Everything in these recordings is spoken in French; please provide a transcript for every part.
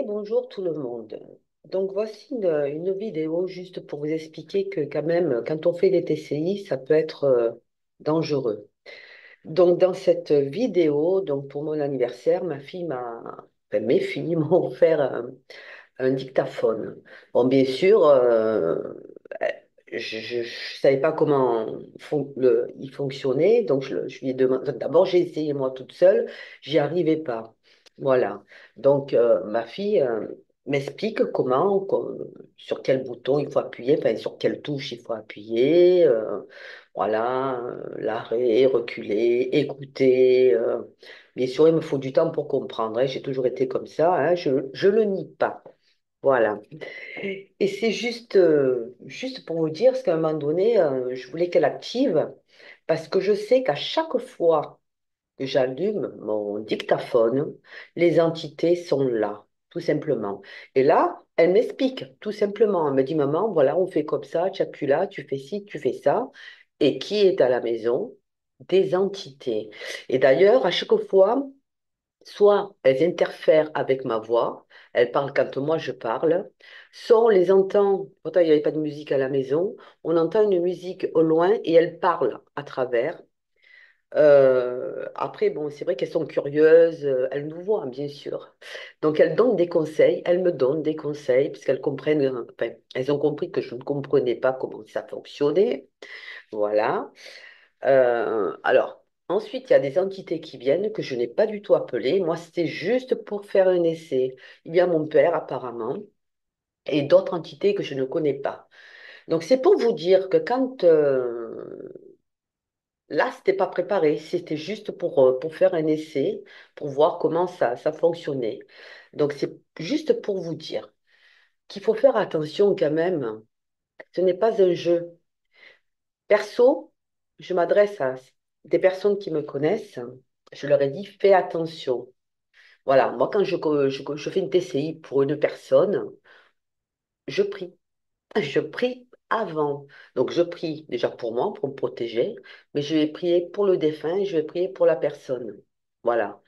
Bonjour tout le monde. Donc voici une vidéo juste pour vous expliquer que quand même, quand on fait des TCI, ça peut être dangereux. Donc dans cette vidéo, donc pour mon anniversaire, mes filles m'ont offert un dictaphone. Bon, bien sûr, je ne savais pas comment il fonctionnait, donc je lui ai demandé. D'abord, j'ai essayé moi toute seule, j'y arrivais pas. Voilà. Donc, ma fille m'explique sur quel bouton il faut appuyer, enfin, sur quelle touche il faut appuyer. Voilà, l'arrêt, reculer, écouter. Bien sûr, il me faut du temps pour comprendre, hein. J'ai toujours été comme ça, hein. Je le nie pas. Voilà. Et c'est juste pour vous dire, parce qu'à un moment donné, je voulais qu'elle active, parce que je sais qu'à chaque fois que j'allume mon dictaphone, les entités sont là, tout simplement. Et là, elle m'explique, tout simplement. Elle me dit, maman, voilà, on fait comme ça, tu appuies là, tu fais ci, tu fais ça. Et qui est à la maison? Des entités. Et d'ailleurs, à chaque fois, soit elles interfèrent avec ma voix, elles parlent quand moi je parle, soit on les entend, pourtant il n'y avait pas de musique à la maison, on entend une musique au loin et elles parlent à travers. Après, bon, c'est vrai qu'elles sont curieuses, elles nous voient, bien sûr. Donc, elles donnent des conseils, elles me donnent des conseils, puisqu'elles comprennent, enfin, elles ont compris que je ne comprenais pas comment ça fonctionnait. Voilà. Alors, ensuite, il y a des entités qui viennent que je n'ai pas du tout appelées. Moi, c'était juste pour faire un essai. Il y a mon père, apparemment, et d'autres entités que je ne connais pas. Donc, c'est pour vous dire que quand là, c'était pas préparé, c'était juste pour faire un essai, pour voir comment ça fonctionnait. Donc, c'est juste pour vous dire qu'il faut faire attention quand même. Ce n'est pas un jeu. Perso, je m'adresse à des personnes qui me connaissent. Je leur ai dit, fais attention. Voilà, moi, quand je fais une TCI pour une personne, je prie. Je prie avant. Donc, je prie déjà pour moi, pour me protéger, mais je vais prier pour le défunt et je vais prier pour la personne. Voilà.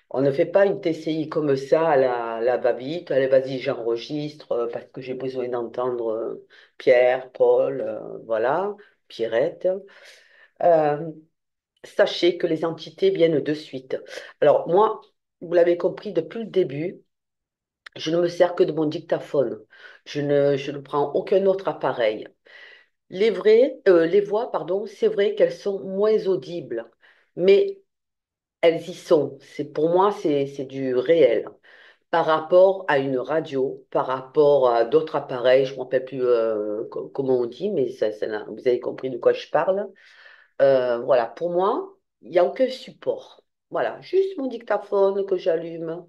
On ne fait pas une TCI comme ça à la va-vite. Allez, vas-y, j'enregistre parce que j'ai besoin d'entendre Pierre, Paul, voilà, Pierrette. Euh, Sachez que les entités viennent de suite. Alors, moi, vous l'avez compris depuis le début, je ne me sers que de mon dictaphone. Je ne prends aucun autre appareil. Les voix, pardon, c'est vrai qu'elles sont moins audibles, mais elles y sont. Pour moi, c'est du réel. Par rapport à une radio, par rapport à d'autres appareils, je ne me rappelle plus comment on dit, mais vous avez compris de quoi je parle. Voilà, pour moi, il n'y a aucun support. Voilà, juste mon dictaphone que j'allume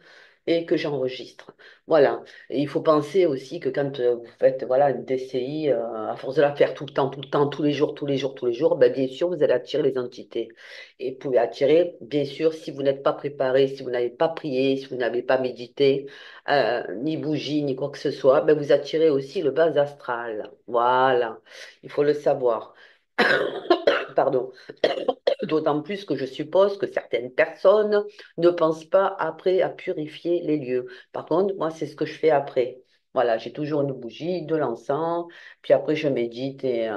et que j'enregistre. Voilà. Et il faut penser aussi que quand vous faites voilà, une DCI, à force de la faire tout le temps, tous les jours, tous les jours, tous les jours, ben, bien sûr, vous allez attirer les entités. Et vous pouvez attirer, bien sûr, si vous n'êtes pas préparé, si vous n'avez pas prié, si vous n'avez pas médité, ni bougie, ni quoi que ce soit, ben, vous attirez aussi le bas astral. Voilà, il faut le savoir. Pardon. D'autant plus que je suppose que certaines personnes ne pensent pas après à purifier les lieux. Par contre, moi, c'est ce que je fais après. Voilà, j'ai toujours une bougie, de l'encens, puis après, je médite et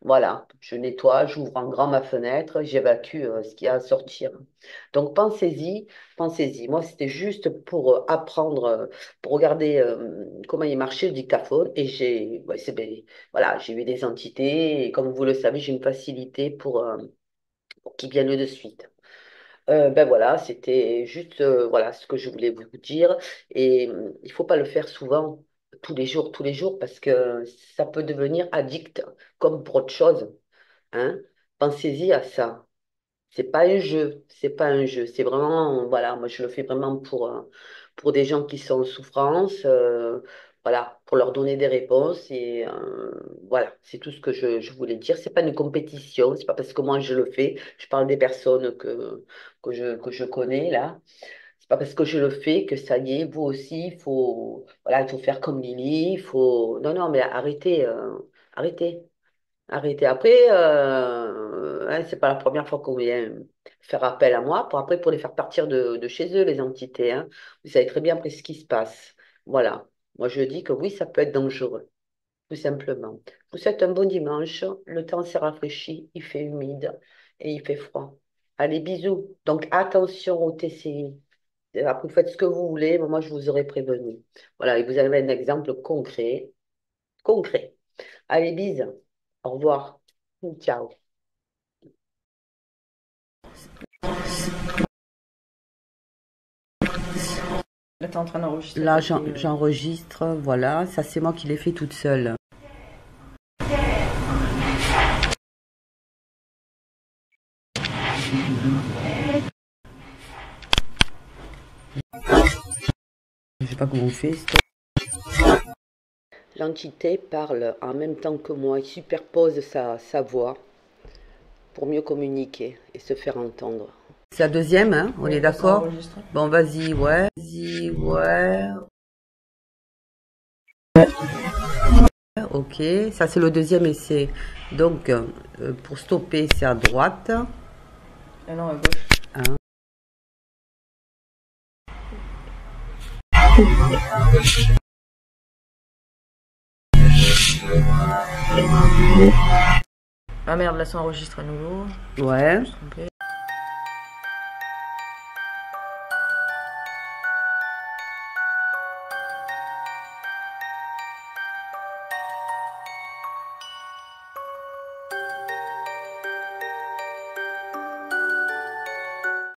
voilà, je nettoie, j'ouvre en grand ma fenêtre, j'évacue ce qu'il y a à sortir. Donc, pensez-y, pensez-y. Moi, c'était juste pour apprendre, pour regarder comment il marchait le dictaphone et voilà, j'ai eu des entités et comme vous le savez, j'ai une facilité pour qu'ils viennent de suite. Ben voilà, c'était juste voilà ce que je voulais vous dire. Et il faut pas le faire souvent, tous les jours, parce que ça peut devenir addict, comme pour autre chose. Hein. Pensez-y à ça. C'est pas un jeu, c'est pas un jeu. C'est vraiment, voilà, moi je le fais vraiment pour des gens qui sont en souffrance, voilà, pour leur donner des réponses. Et voilà, c'est tout ce que je voulais dire. C'est pas une compétition, c'est pas parce que moi je le fais, je parle des personnes que je connais là. C'est pas parce que je le fais que ça y est, vous aussi, voilà, il faut faire comme Lily, il faut. Non, non, mais arrêtez, arrêtez. Arrêtez. Après, hein, c'est pas la première fois qu'on vient faire appel à moi pour après pour les faire partir de chez eux, les entités. Hein. Vous savez très bien après ce qui se passe. Voilà. Moi, je dis que oui, ça peut être dangereux, tout simplement. Je vous souhaite un bon dimanche. Le temps s'est rafraîchi, il fait humide et il fait froid. Allez, bisous. Donc, attention au TCI. Après, vous faites ce que vous voulez, mais moi, je vous aurais prévenu. Voilà, et vous avez un exemple concret. Concret. Allez, bisous. Au revoir. Ciao. Là, t'es en train d'enregistrer Là, quoi, j'enregistre, voilà, ça c'est moi qui l'ai fait toute seule. Je sais pas comment on fait. L'entité parle en même temps que moi, il superpose sa voix pour mieux communiquer et se faire entendre. C'est la deuxième, hein? On Oui, est là, c'est d'accord? enregistré. Bon, vas-y, ouais. Vas-y, ouais. Ok, ça c'est le deuxième essai. Donc, pour stopper, c'est à droite. Ah non, à gauche. Hein. Ah merde, là, c'est enregistré à nouveau. Ouais. Je me suis trompé.